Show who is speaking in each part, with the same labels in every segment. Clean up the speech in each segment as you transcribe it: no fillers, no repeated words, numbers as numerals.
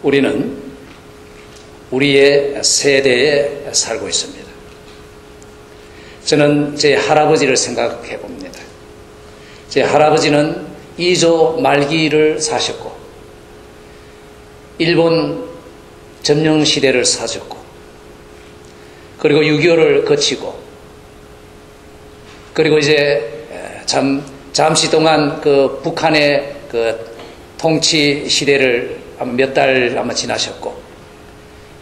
Speaker 1: 우리는 우리의 세대에 살고 있습니다. 저는 제 할아버지를 생각해 봅니다. 제 할아버지는 2조 말기를 사셨고 일본 점령시대를 사셨고 그리고 6.25를 거치고 그리고 이제 잠시 동안 그 북한의 그 통치 시대를 몇 달 아마 지나셨고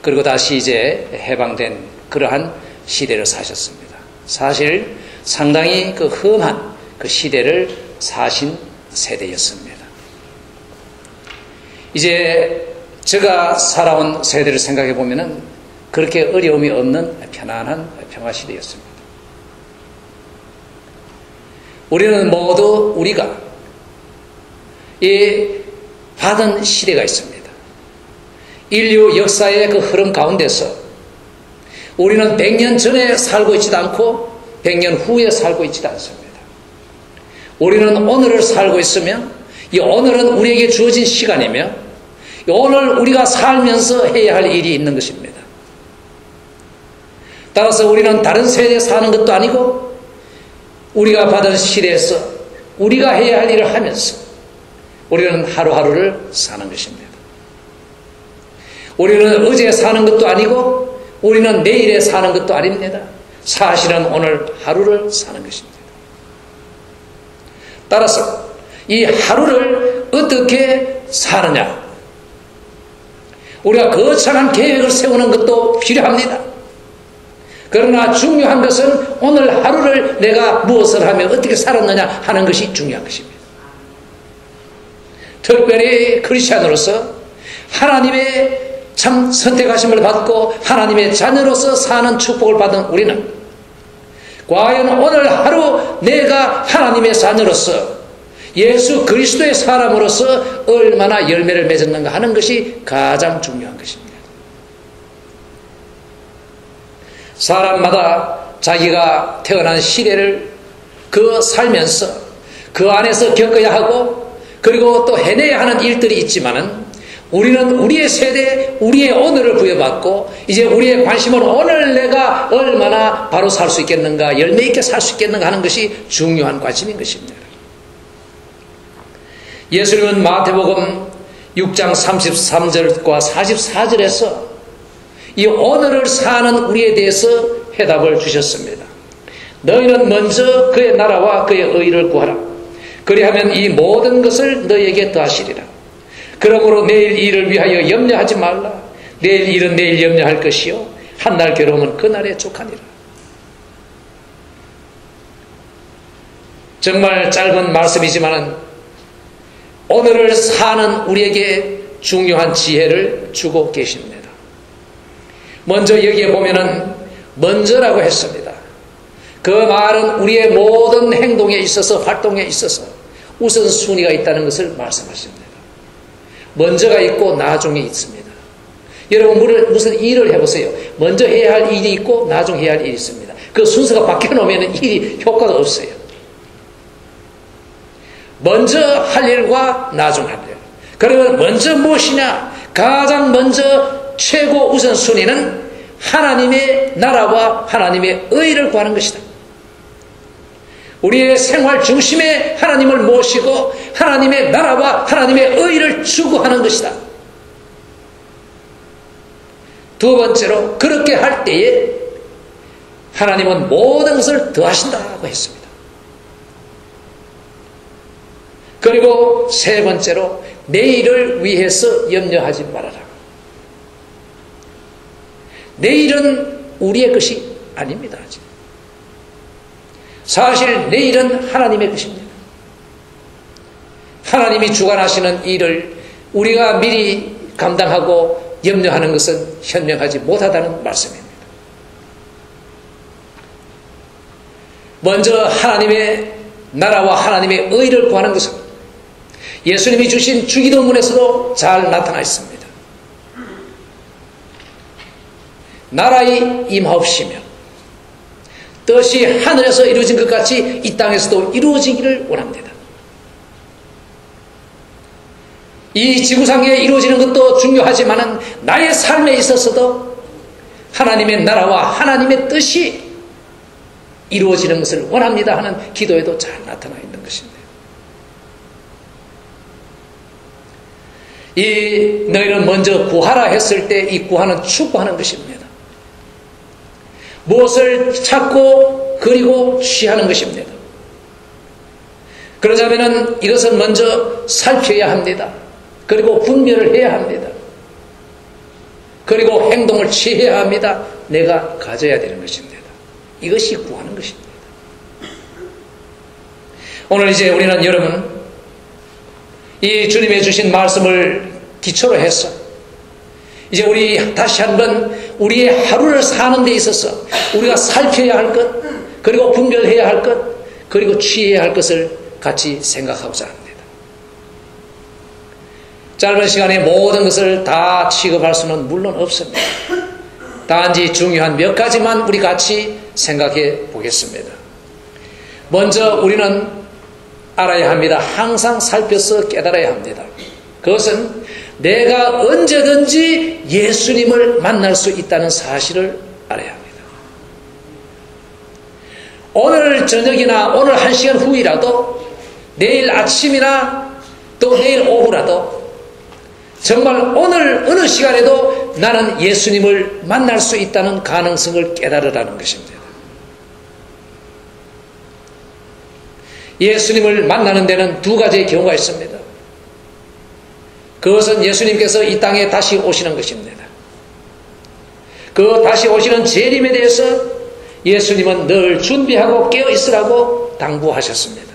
Speaker 1: 그리고 다시 이제 해방된 그러한 시대를 사셨습니다. 사실 상당히 그 험한 그 시대를 사신 세대였습니다. 이제 제가 살아온 세대를 생각해 보면은 그렇게 어려움이 없는 편안한 평화 시대였습니다. 우리는 모두 우리가 이 받은 시대가 있습니다. 인류 역사의 그 흐름 가운데서 우리는 100년 전에 살고 있지도 않고 100년 후에 살고 있지도 않습니다. 우리는 오늘을 살고 있으며 이 오늘은 우리에게 주어진 시간이며 오늘 우리가 살면서 해야 할 일이 있는 것입니다. 따라서 우리는 다른 세대에 사는 것도 아니고 우리가 받은 시대에서 우리가 해야 할 일을 하면서 우리는 하루하루를 사는 것입니다. 우리는 어제 사는 것도 아니고 우리는 내일에 사는 것도 아닙니다. 사실은 오늘 하루를 사는 것입니다. 따라서 이 하루를 어떻게 사느냐, 우리가 거창한 계획을 세우는 것도 필요합니다. 그러나 중요한 것은 오늘 하루를 내가 무엇을 하며 어떻게 살았느냐 하는 것이 중요한 것입니다. 특별히 크리스찬으로서 하나님의 참 선택하심을 받고 하나님의 자녀로서 사는 축복을 받은 우리는 과연 오늘 하루 내가 하나님의 자녀로서 예수 그리스도의 사람으로서 얼마나 열매를 맺었는가 하는 것이 가장 중요한 것입니다. 사람마다 자기가 태어난 시대를 그 살면서 그 안에서 겪어야 하고 그리고 또 해내야 하는 일들이 있지만은 우리는 우리의 세대, 우리의 오늘을 부여받고 이제 우리의 관심은 오늘 내가 얼마나 바로 살 수 있겠는가, 열매 있게 살 수 있겠는가 하는 것이 중요한 관심인 것입니다. 예수님은 마태복음 6장 33절과 44절에서 이 오늘을 사는 우리에 대해서 해답을 주셨습니다. 너희는 먼저 그의 나라와 그의 의를 구하라. 그리하면 이 모든 것을 너희에게 더하시리라. 그러므로 내일 일을 위하여 염려하지 말라. 내일 일은 내일 염려할 것이요 한날 괴로움은 그날에 족하니라. 정말 짧은 말씀이지만 오늘을 사는 우리에게 중요한 지혜를 주고 계십니다. 먼저 여기에 보면은 먼저라고 했습니다. 그 말은 우리의 모든 행동에 있어서 활동에 있어서 우선순위가 있다는 것을 말씀하십니다. 먼저가 있고 나중에 있습니다. 여러분 무슨 일을 해보세요. 먼저 해야 할 일이 있고 나중 해야 할 일이 있습니다. 그 순서가 바뀌어놓으면 일이 효과가 없어요. 먼저 할 일과 나중 할 일. 그러면 먼저 무엇이냐? 가장 먼저 최고 우선순위는 하나님의 나라와 하나님의 의를 구하는 것이다. 우리의 생활 중심에 하나님을 모시고 하나님의 나라와 하나님의 의를 추구하는 것이다. 두 번째로 그렇게 할 때에 하나님은 모든 것을 더하신다고 했습니다. 그리고 세 번째로 내일을 위해서 염려하지 말아라. 내일은 우리의 것이 아닙니다. 사실 내일은 하나님의 것입니다. 하나님이 주관하시는 일을 우리가 미리 감당하고 염려하는 것은 현명하지 못하다는 말씀입니다. 먼저 하나님의 나라와 하나님의 의를 구하는 것은 예수님이 주신 주기도문에서도 잘 나타나 있습니다. 나라의 임하옵시며 뜻이 하늘에서 이루어진 것 같이 이 땅에서도 이루어지기를 원합니다. 이 지구상에 이루어지는 것도 중요하지만 나의 삶에 있어서도 하나님의 나라와 하나님의 뜻이 이루어지는 것을 원합니다 하는 기도에도 잘 나타나 있는 것입니다. 이 너희는 먼저 구하라 했을 때 이 구하는 축구하는 것입니다. 무엇을 찾고 그리고 취하는 것입니다. 그러자면은 이것은 먼저 살펴야 합니다. 그리고 분별을 해야 합니다. 그리고 행동을 취해야 합니다. 내가 가져야 되는 것입니다. 이것이 구하는 것입니다. 오늘 이제 우리는 여러분 이 주님의 주신 말씀을 기초로 해서 이제 우리 다시 한번 우리의 하루를 사는 데 있어서 우리가 살펴야 할 것, 그리고 분별해야 할 것, 그리고 취해야 할 것을 같이 생각하고자 합니다. 짧은 시간에 모든 것을 다 취급할 수는 물론 없습니다. 단지 중요한 몇 가지만 우리 같이 생각해 보겠습니다. 먼저 우리는 알아야 합니다. 항상 살펴서 깨달아야 합니다. 그것은 내가 언제든지 예수님을 만날 수 있다는 사실을 알아야 합니다. 오늘 저녁이나 오늘 1시간 후이라도 내일 아침이나 또 내일 오후라도 정말 오늘 어느 시간에도 나는 예수님을 만날 수 있다는 가능성을 깨달으라는 것입니다. 예수님을 만나는 데는 두 가지의 경우가 있습니다. 그것은 예수님께서 이 땅에 다시 오시는 것입니다. 그 다시 오시는 재림에 대해서 예수님은 늘 준비하고 깨어있으라고 당부하셨습니다.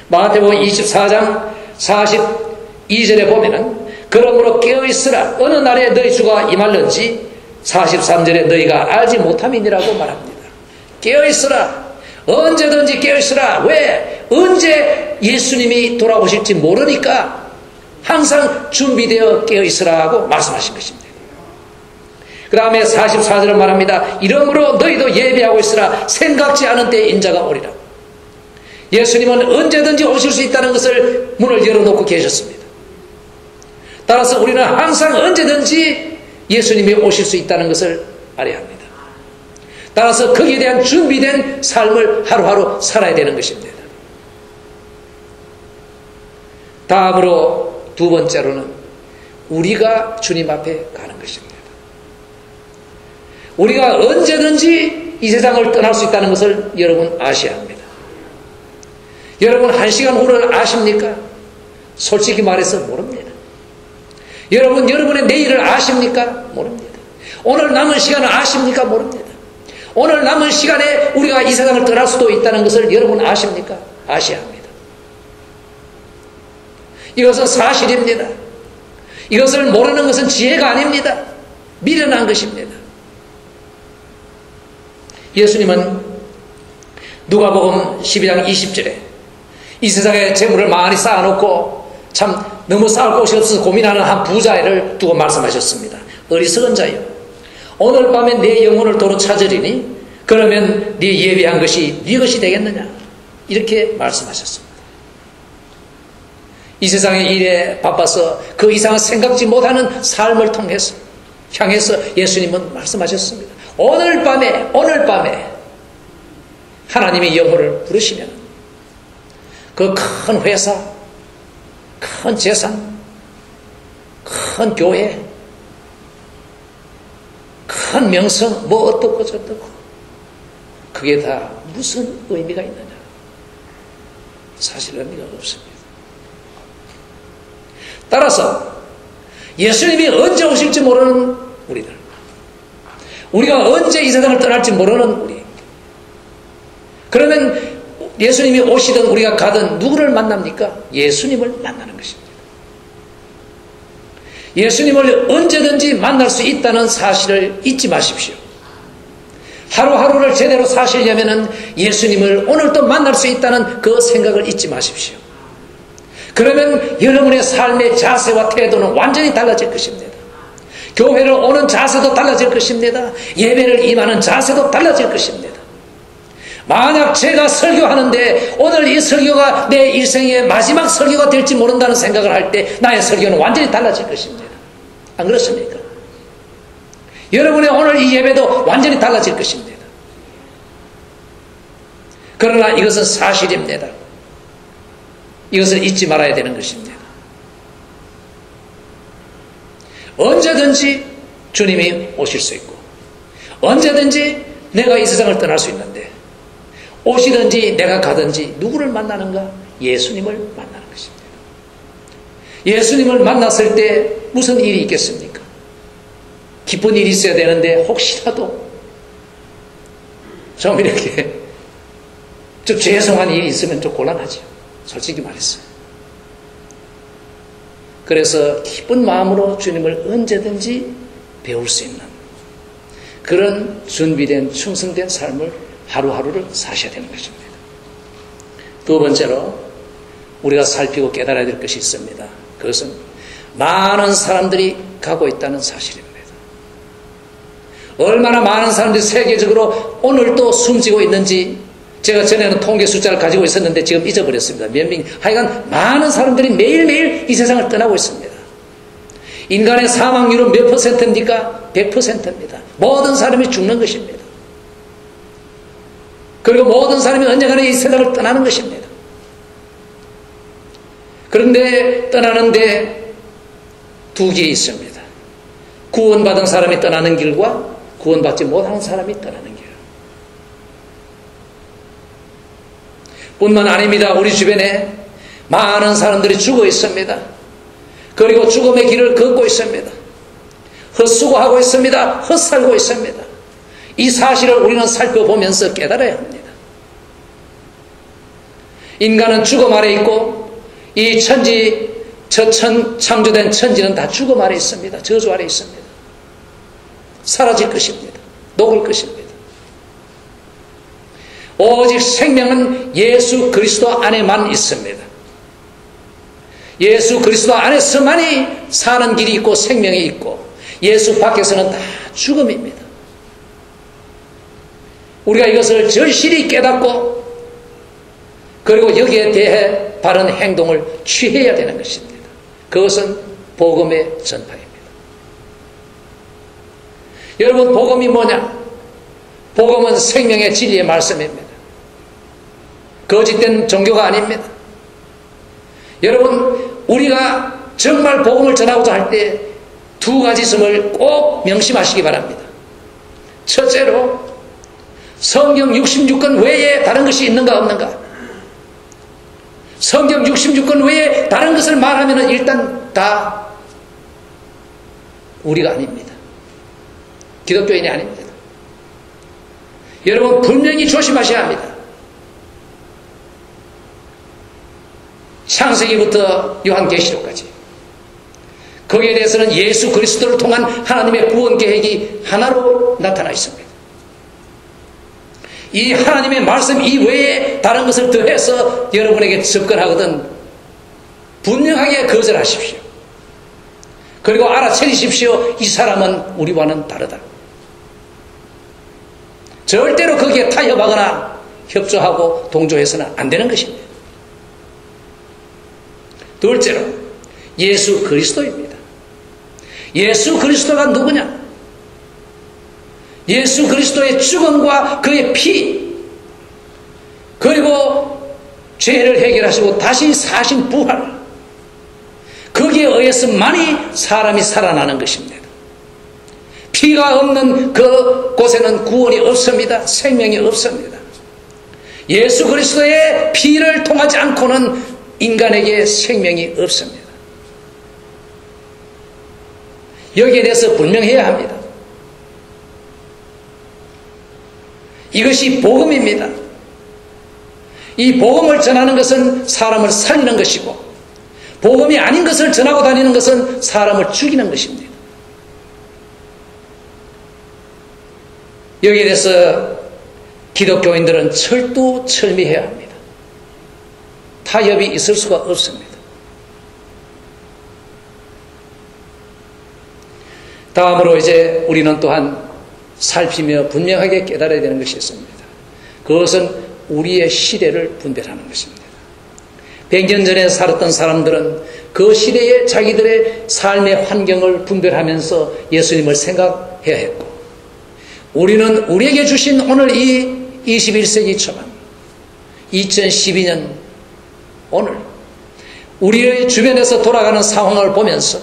Speaker 1: 마태복음 24장 42절에 보면은 그러므로 깨어있으라 어느 날에 너희 주가 임할는지 43절에 너희가 알지 못함이니라고 말합니다. 깨어있으라, 언제든지 깨어있으라. 왜? 언제 예수님이 돌아오실지 모르니까 항상 준비되어 깨어있으라고 말씀하신 것입니다. 그 다음에 44절은 말합니다. 이러므로 너희도 예비하고 있으라. 생각지 않은 때에 인자가 오리라. 예수님은 언제든지 오실 수 있다는 것을 문을 열어놓고 계셨습니다. 따라서 우리는 항상 언제든지 예수님이 오실 수 있다는 것을 알아야 합니다. 따라서 거기에 대한 준비된 삶을 하루하루 살아야 되는 것입니다. 다음으로 두 번째로는 우리가 주님 앞에 가는 것입니다. 우리가 언제든지 이 세상을 떠날 수 있다는 것을 여러분 아셔야 합니다. 여러분 1시간 후를 아십니까? 솔직히 말해서 모릅니다. 여러분 여러분의 내일을 아십니까? 모릅니다. 오늘 남은 시간을 아십니까? 모릅니다. 오늘 남은 시간에 우리가 이 세상을 떠날 수도 있다는 것을 여러분 아십니까? 아셔야 합니다. 이것은 사실입니다. 이것을 모르는 것은 지혜가 아닙니다. 미련한 것입니다. 예수님은 누가복음 12장 20절에 이 세상에 재물을 많이 쌓아놓고 참 너무 쌓을 곳이 없어서 고민하는 한 부자를 두고 말씀하셨습니다. 어리석은 자여, 오늘 밤에 내 영혼을 도로 찾으리니 그러면 네 예비한 것이 네 것이 되겠느냐, 이렇게 말씀하셨습니다. 이 세상의 일에 바빠서 그 이상은 생각지 못하는 삶을 통해서 향해서 예수님은 말씀하셨습니다. 오늘 밤에 하나님의 영혼을 부르시면 그 큰 회사, 큰 재산, 큰 교회, 큰 명성, 뭐 어떻고 저떻고 그게 다 무슨 의미가 있느냐? 사실 의미가 없습니다. 따라서 예수님이 언제 오실지 모르는 우리들, 우리가 언제 이 세상을 떠날지 모르는 우리, 그러면 예수님이 오시든 우리가 가든 누구를 만납니까? 예수님을 만나는 것입니다. 예수님을 언제든지 만날 수 있다는 사실을 잊지 마십시오. 하루하루를 제대로 사시려면 예수님을 오늘도 만날 수 있다는 그 생각을 잊지 마십시오. 그러면 여러분의 삶의 자세와 태도는 완전히 달라질 것입니다. 교회를 오는 자세도 달라질 것입니다. 예배를 임하는 자세도 달라질 것입니다. 만약 제가 설교하는데 오늘 이 설교가 내 일생의 마지막 설교가 될지 모른다는 생각을 할 때 나의 설교는 완전히 달라질 것입니다. 안 그렇습니까? 여러분의 오늘 이 예배도 완전히 달라질 것입니다. 그러나 이것은 사실입니다. 이것을 잊지 말아야 되는 것입니다. 언제든지 주님이 오실 수 있고 언제든지 내가 이 세상을 떠날 수 있는데 오시든지 내가 가든지 누구를 만나는가? 예수님을 만나는 것입니다. 예수님을 만났을 때 무슨 일이 있겠습니까? 기쁜 일이 있어야 되는데 혹시라도 좀 이렇게 좀 죄송한 일이 있으면 좀 곤란하죠. 솔직히 말했어요. 그래서 기쁜 마음으로 주님을 언제든지 배울 수 있는 그런 준비된 충성된 삶을 하루하루를 사셔야 되는 것입니다. 두 번째로 우리가 살피고 깨달아야 될 것이 있습니다. 그것은 많은 사람들이 가고 있다는 사실입니다. 얼마나 많은 사람들이 세계적으로 오늘도 숨지고 있는지 제가 전에는 통계 숫자를 가지고 있었는데 지금 잊어버렸습니다. 몇 명, 하여간 많은 사람들이 매일매일 이 세상을 떠나고 있습니다. 인간의 사망률은 몇 %입니까? 100%입니다. 모든 사람이 죽는 것입니다. 그리고 모든 사람이 언젠가는 이 세상을 떠나는 것입니다. 그런데 떠나는데 두 길이 있습니다. 구원받은 사람이 떠나는 길과 구원받지 못하는 사람이 떠나는 길. 뿐만 아닙니다. 우리 주변에 많은 사람들이 죽어 있습니다. 그리고 죽음의 길을 걷고 있습니다. 헛수고하고 있습니다. 헛살고 있습니다. 이 사실을 우리는 살펴보면서 깨달아야 합니다. 인간은 죽음 아래 있고 이 천지, 창조된 천지는 다 죽음 아래 있습니다. 저주 아래 있습니다. 사라질 것입니다. 녹을 것입니다. 오직 생명은 예수 그리스도 안에만 있습니다. 예수 그리스도 안에서만이 사는 길이 있고 생명이 있고 예수 밖에서는 다 죽음입니다. 우리가 이것을 절실히 깨닫고 그리고 여기에 대해 바른 행동을 취해야 되는 것입니다. 그것은 복음의 전파입니다. 여러분, 복음이 뭐냐? 복음은 생명의 진리의 말씀입니다. 거짓된 종교가 아닙니다. 여러분, 우리가 정말 복음을 전하고자 할 때 두 가지 점을 꼭 명심하시기 바랍니다. 첫째로, 성경 66권 외에 다른 것이 있는가 없는가? 성경 66권 외에 다른 것을 말하면 일단 다 우리가 아닙니다. 기독교인이 아닙니다. 여러분, 분명히 조심하셔야 합니다. 창세기부터 요한계시록까지 거기에 대해서는 예수 그리스도를 통한 하나님의 구원 계획이 하나로 나타나 있습니다. 이 하나님의 말씀 이외에 다른 것을 더해서 여러분에게 접근하거든 분명하게 거절하십시오. 그리고 알아차리십시오. 이 사람은 우리와는 다르다. 절대로 거기에 타협하거나 협조하고 동조해서는 안 되는 것입니다. 둘째로, 예수 그리스도입니다. 예수 그리스도가 누구냐? 예수 그리스도의 죽음과 그의 피, 그리고 죄를 해결하시고 다시 사신 부활, 거기에 의해서만이 사람이 살아나는 것입니다. 피가 없는 그 곳에는 구원이 없습니다. 생명이 없습니다. 예수 그리스도의 피를 통하지 않고는 인간에게 생명이 없습니다. 여기에 대해서 분명해야 합니다. 이것이 복음입니다. 이 복음을 전하는 것은 사람을 살리는 것이고 복음이 아닌 것을 전하고 다니는 것은 사람을 죽이는 것입니다. 여기에 대해서 기독교인들은 철두철미해야 합니다. 타협이 있을 수가 없습니다. 다음으로 이제 우리는 또한 살피며 분명하게 깨달아야 되는 것이 있습니다. 그것은 우리의 시대를 분별하는 것입니다. 100년 전에 살았던 사람들은 그 시대의 자기들의 삶의 환경을 분별하면서 예수님을 생각해야 했고, 우리는 우리에게 주신 오늘 이 21세기 초반 2012년 오늘 우리의 주변에서 돌아가는 상황을 보면서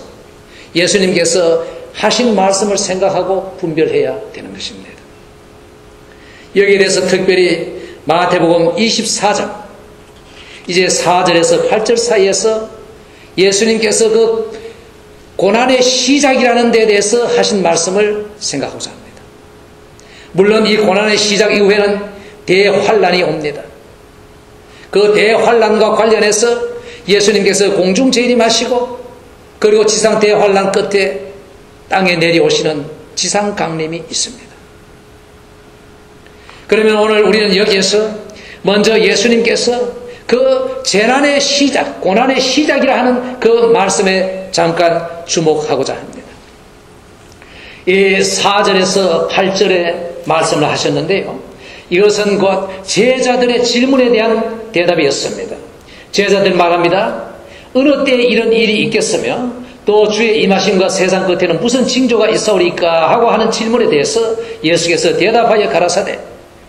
Speaker 1: 예수님께서 하신 말씀을 생각하고 분별해야 되는 것입니다. 여기에 대해서 특별히 마태복음 24장 이제 4절에서 8절 사이에서 예수님께서 그 고난의 시작이라는 데에 대해서 하신 말씀을 생각하고자 합니다. 물론 이 고난의 시작 이후에는 대환란이 옵니다. 그 대환란과 관련해서 예수님께서 공중 재림하시고, 그리고 지상 대환란 끝에 땅에 내려오시는 지상 강림이 있습니다. 그러면 오늘 우리는 여기에서 먼저 예수님께서 그 재난의 시작, 고난의 시작이라 하는 그 말씀에 잠깐 주목하고자 합니다. 이 4절에서 8절에 말씀을 하셨는데요, 이것은 곧 제자들의 질문에 대한 대답이었습니다. 제자들 말합니다. 어느 때에 이런 일이 있겠으며 또 주의 임하심과 세상 끝에는 무슨 징조가 있사오리까 하고 하는 질문에 대해서 예수께서 대답하여 가라사대,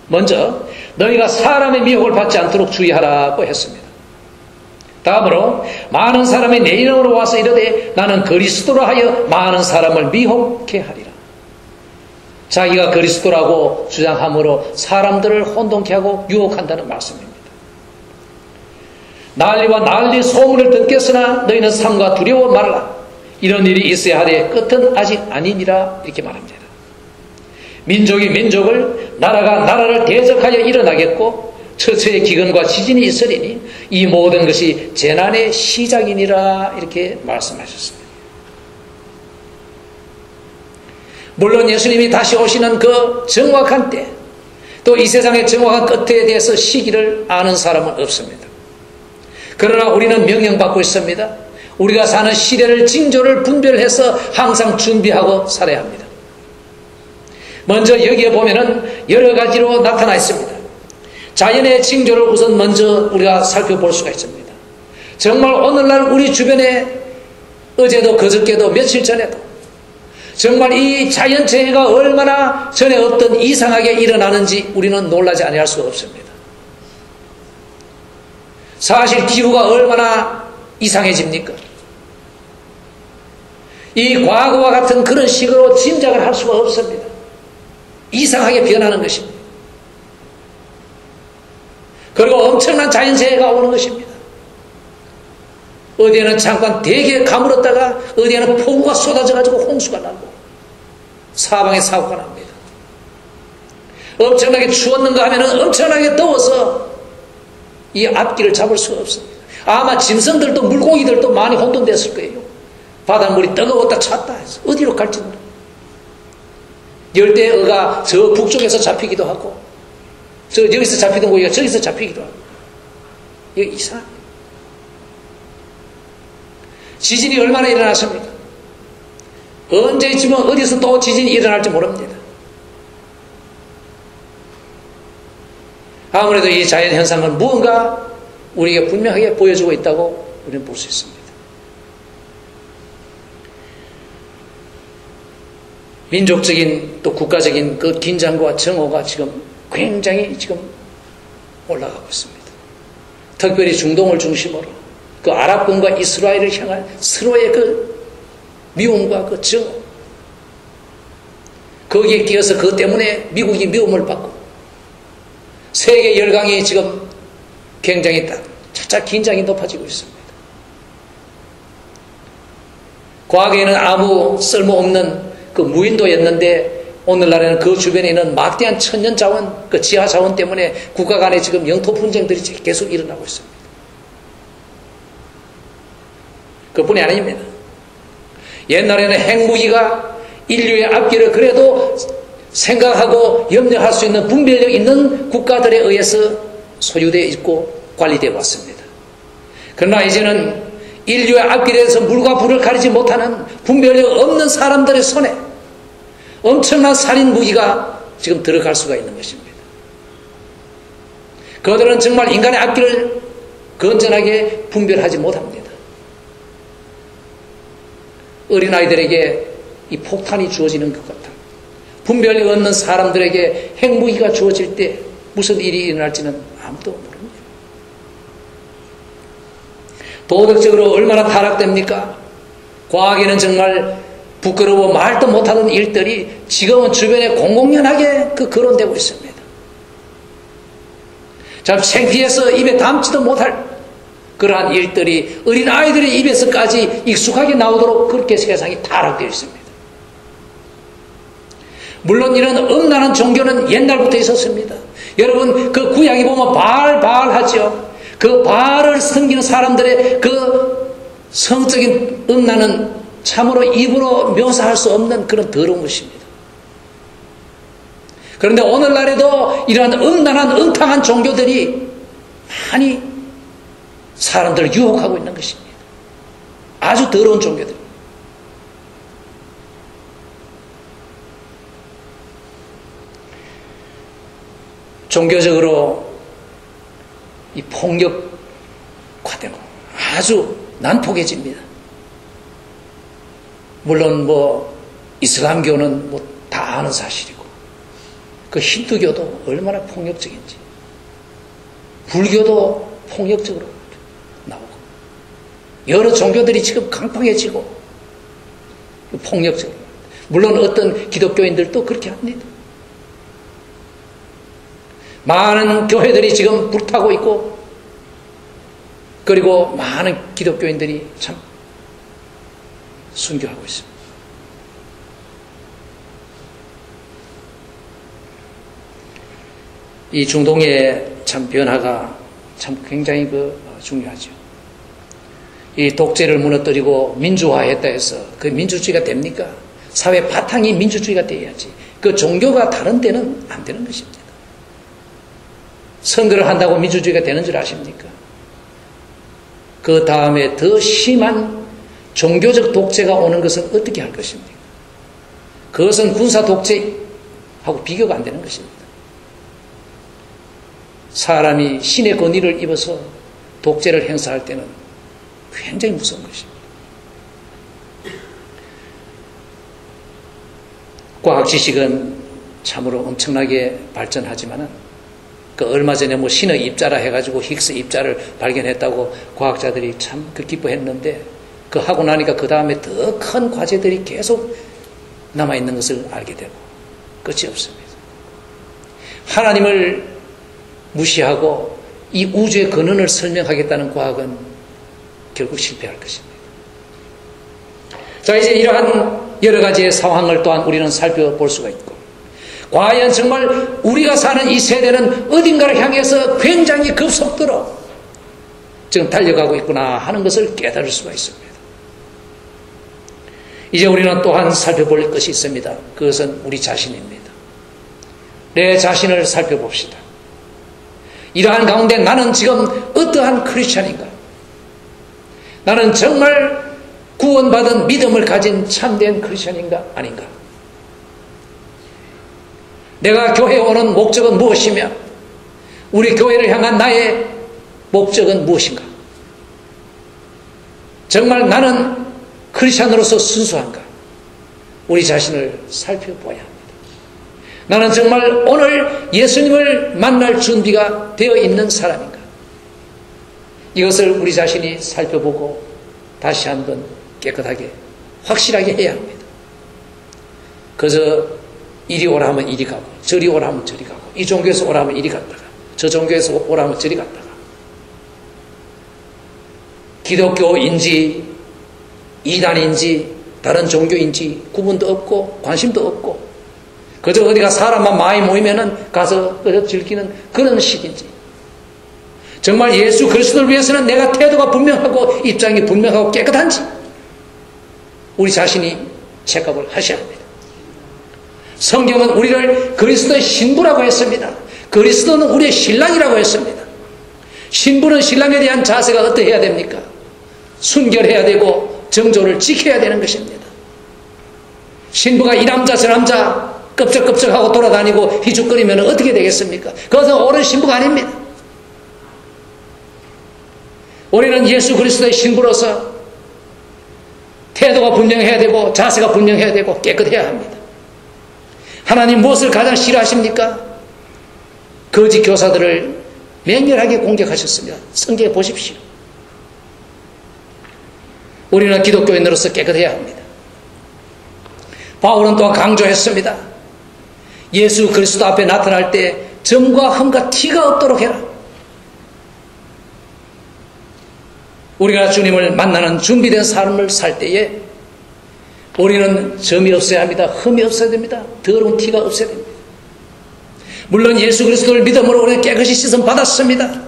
Speaker 1: 먼저 너희가 사람의 미혹을 받지 않도록 주의하라고 했습니다. 다음으로 많은 사람이 내 이름으로 와서 이르되 나는 그리스도라 하여 많은 사람을 미혹해 하리라. 자기가 그리스도라고 주장함으로 사람들을 혼동케 하고 유혹한다는 말씀입니다. 난리와 난리 소문을 듣겠으나 너희는 삼가 두려워 말라. 이런 일이 있어야 하되 끝은 아직 아니니라. 이렇게 말합니다. 민족이 민족을, 나라가 나라를 대적하여 일어나겠고 처처의 기근과 지진이 있으리니 이 모든 것이 재난의 시작이니라. 이렇게 말씀하셨습니다. 물론 예수님이 다시 오시는 그 정확한 때, 또 이 세상의 정확한 끝에 대해서 시기를 아는 사람은 없습니다. 그러나 우리는 명령받고 있습니다. 우리가 사는 시대를, 징조를 분별해서 항상 준비하고 살아야 합니다. 먼저 여기에 보면은 여러 가지로 나타나 있습니다. 자연의 징조를 우선 먼저 우리가 살펴볼 수가 있습니다. 정말 오늘날 우리 주변에 어제도 그저께도 며칠 전에도 정말 이 자연재해가 얼마나 전에 어떤 이상하게 일어나는지 우리는 놀라지 아니할 수가 없습니다. 사실 기후가 얼마나 이상해집니까? 이 과거와 같은 그런 식으로 짐작을 할 수가 없습니다. 이상하게 변하는 것입니다. 그리고 엄청난 자연재해가 오는 것입니다. 어디에는 잠깐 되게 가물었다가 어디에는 폭우가 쏟아져가지고 홍수가 나고 사방에 사고가 납니다. 엄청나게 추웠는가 하면 엄청나게 더워서 이 앞길을 잡을 수가 없습니다. 아마 짐승들도 물고기들도 많이 혼돈됐을 거예요. 바닷물이 뜨거웠다 찼다 해서 어디로 갈지 모르겠어요. 열대어가 저 북쪽에서 잡히기도 하고 여기서 잡히던 고기가 저기서 잡히기도 하고, 이거 이상합니다. 지진이 얼마나 일어났습니까? 언제쯤은 어디서 또 지진이 일어날지 모릅니다. 아무래도 이 자연현상은 무언가 우리에게 분명하게 보여주고 있다고 우리는 볼 수 있습니다. 민족적인 또 국가적인 그 긴장과 정오가 지금 굉장히 지금 올라가고 있습니다. 특별히 중동을 중심으로 그 아랍권과 이스라엘을 향한 서로의 그 미움과 그 정오, 거기에 끼어서 그것 때문에 미국이 미움을 받고 세계 열강이 지금 굉장히 차차 긴장이 높아지고 있습니다. 과거에는 아무 쓸모없는 그 무인도였는데 오늘날에는 그 주변에 있는 막대한 천연 자원, 그 지하 자원 때문에 국가 간에 지금 영토 분쟁들이 계속 일어나고 있습니다. 그뿐이 아닙니다. 옛날에는 핵무기가 인류의 앞길을 그래도 생각하고 염려할 수 있는 분별력 있는 국가들에 의해서 소유되어 있고 관리되어 왔습니다. 그러나 이제는 인류의 앞길에서 물과 불을 가리지 못하는 분별력 없는 사람들의 손에 엄청난 살인 무기가 지금 들어갈 수가 있는 것입니다. 그들은 정말 인간의 앞길을 건전하게 분별하지 못합니다. 어린아이들에게 이 폭탄이 주어지는 것 같다. 분별이 없는 사람들에게 핵무기가 주어질 때 무슨 일이 일어날지는 아무도 모릅니다. 도덕적으로 얼마나 타락됩니까? 과거에는 정말 부끄러워 말도 못하던 일들이 지금은 주변에 공공연하게 거론되고 있습니다. 참 창피해서 입에 담지도 못할 그러한 일들이 어린아이들의 입에서까지 익숙하게 나오도록 그렇게 세상이 타락되어 있습니다. 물론 이런 음란한 종교는 옛날부터 있었습니다. 여러분 그 구약에 보면 바알 하죠. 그 바알을 섬기는 사람들의 그 성적인 음란은 참으로 입으로 묘사할 수 없는 그런 더러운 것입니다. 그런데 오늘날에도 이러한 음란한 음탕한 종교들이 많이 사람들을 유혹하고 있는 것입니다. 아주 더러운 종교들. 종교적으로 이 폭력화되고 아주 난폭해집니다. 물론 이슬람교는 다 아는 사실이고 그 힌두교도 얼마나 폭력적인지 불교도 폭력적으로 나오고 여러 종교들이 지금 강팍해지고 폭력적으로 물론 어떤 기독교인들도 그렇게 합니다. 많은 교회들이 지금 불타고 있고 그리고 많은 기독교인들이 참 순교하고 있습니다. 이 중동의 참 변화가 참 굉장히 중요하죠. 이 독재를 무너뜨리고 민주화했다 해서 그 민주주의가 됩니까? 사회 바탕이 민주주의가 돼야지. 그 종교가 다른 데는 안 되는 것입니다. 선거를 한다고 민주주의가 되는 줄 아십니까? 그 다음에 더 심한 종교적 독재가 오는 것은 어떻게 할 것입니까? 그것은 군사 독재하고 비교가 안 되는 것입니다. 사람이 신의 권위를 입어서 독재를 행사할 때는 굉장히 무서운 것입니다. 과학 지식은 참으로 엄청나게 발전하지만은 얼마 전에 신의 입자라 해가지고 힉스 입자를 발견했다고 과학자들이 참 기뻐했는데 하고 나니까 그 다음에 더 큰 과제들이 계속 남아있는 것을 알게 되고 끝이 없습니다. 하나님을 무시하고 이 우주의 근원을 설명하겠다는 과학은 결국 실패할 것입니다. 자, 이제 이러한 여러 가지의 상황을 또한 우리는 살펴볼 수가 있고 과연 정말 우리가 사는 이 세대는 어딘가를 향해서 굉장히 급속도로 지금 달려가고 있구나 하는 것을 깨달을 수가 있습니다. 이제 우리는 또한 살펴볼 것이 있습니다. 그것은 우리 자신입니다. 내 자신을 살펴봅시다. 이러한 가운데 나는 지금 어떠한 크리스찬인가? 나는 정말 구원받은 믿음을 가진 참된 크리스찬인가 아닌가? 내가 교회에 오는 목적은 무엇이며 우리 교회를 향한 나의 목적은 무엇인가? 정말 나는 크리스찬으로서 순수한가? 우리 자신을 살펴보아야 합니다. 나는 정말 오늘 예수님을 만날 준비가 되어 있는 사람인가? 이것을 우리 자신이 살펴보고 다시 한번 깨끗하게 확실하게 해야 합니다. 그저 이리 오라 하면 이리 가고 저리 오라 하면 저리 가고 이 종교에서 오라 하면 이리 갔다가 저 종교에서 오라 하면 저리 갔다가 기독교인지 이단인지 다른 종교인지 구분도 없고 관심도 없고 그저 어디가 사람만 많이 모이면은 가서 그저 즐기는 그런 식인지 정말 예수 그리스도를 위해서는 내가 태도가 분명하고 입장이 분명하고 깨끗한지 우리 자신이 체크업을 하셔야 합니다. 성경은 우리를 그리스도의 신부라고 했습니다. 그리스도는 우리의 신랑이라고 했습니다. 신부는 신랑에 대한 자세가 어떠해야 됩니까? 순결해야 되고 정조를 지켜야 되는 것입니다. 신부가 이 남자 저 남자 껍적껍적하고 돌아다니고 희죽거리면 어떻게 되겠습니까? 그것은 옳은 신부가 아닙니다. 우리는 예수 그리스도의 신부로서 태도가 분명해야 되고 자세가 분명해야 되고 깨끗해야 합니다. 하나님 무엇을 가장 싫어하십니까? 거짓 교사들을 맹렬하게 공격하셨습니다. 성경에 보십시오. 우리는 기독교인으로서 깨끗해야 합니다. 바울은 또한 강조했습니다. 예수 그리스도 앞에 나타날 때 점과 흠과 티가 없도록 해라. 우리가 주님을 만나는 준비된 삶을 살 때에 우리는 점이 없어야 합니다. 흠이 없어야 됩니다. 더러운 티가 없어야 됩니다. 물론 예수 그리스도를 믿음으로 우리는 깨끗이 씻음 받았습니다.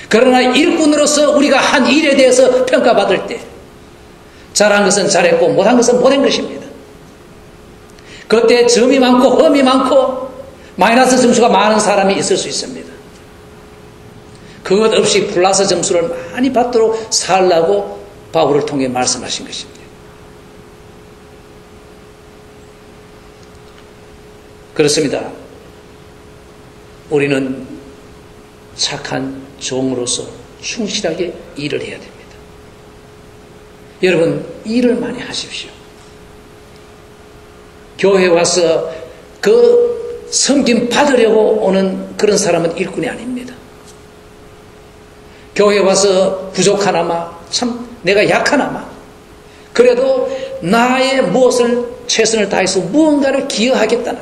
Speaker 1: 그러나 일꾼으로서 우리가 한 일에 대해서 평가받을 때 잘한 것은 잘했고 못한 것은 못한 것입니다. 그때 점이 많고 흠이 많고 마이너스 점수가 많은 사람이 있을 수 있습니다. 그것 없이 플러스 점수를 많이 받도록 살라고 바울을 통해 말씀하신 것입니다. 그렇습니다. 우리는 착한 종으로서 충실하게 일을 해야 됩니다. 여러분, 일을 많이 하십시오. 교회에 와서 그 섬김 받으려고 오는 그런 사람은 일꾼이 아닙니다. 교회에 와서 부족하나마, 참 내가 약하나마, 그래도 나의 무엇을 최선을 다해서 무언가를 기여하겠다는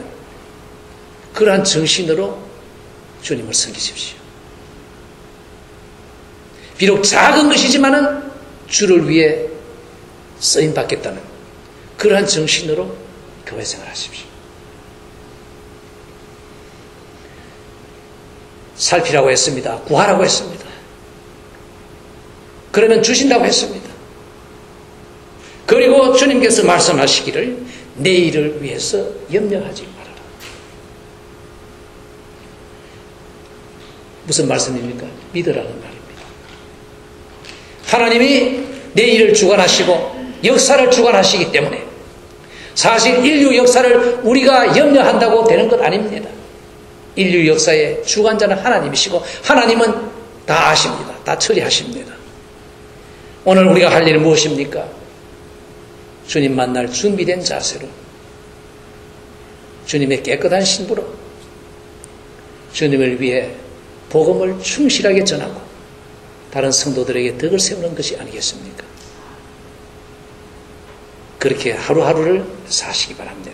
Speaker 1: 그러한 정신으로 주님을 섬기십시오. 비록 작은 것이지만은 주를 위해 쓰임 받겠다는 그러한 정신으로 교회 생활하십시오. 살피라고 했습니다. 구하라고 했습니다. 그러면 주신다고 했습니다. 그리고 주님께서 말씀하시기를 내일을 위해서 염려하지 말아라. 무슨 말씀입니까? 믿으라는 말입니다. 하나님이 내일을 주관하시고 역사를 주관하시기 때문에 사실 인류 역사를 우리가 염려한다고 되는 것 아닙니다. 인류 역사의 주관자는 하나님이시고 하나님은 다 아십니다. 다 처리하십니다. 오늘 우리가 할 일은 무엇입니까? 주님 만날 준비된 자세로 주님의 깨끗한 신부로 주님을 위해 복음을 충실하게 전하고 다른 성도들에게 덕을 세우는 것이 아니겠습니까? 그렇게 하루하루를 사시기 바랍니다.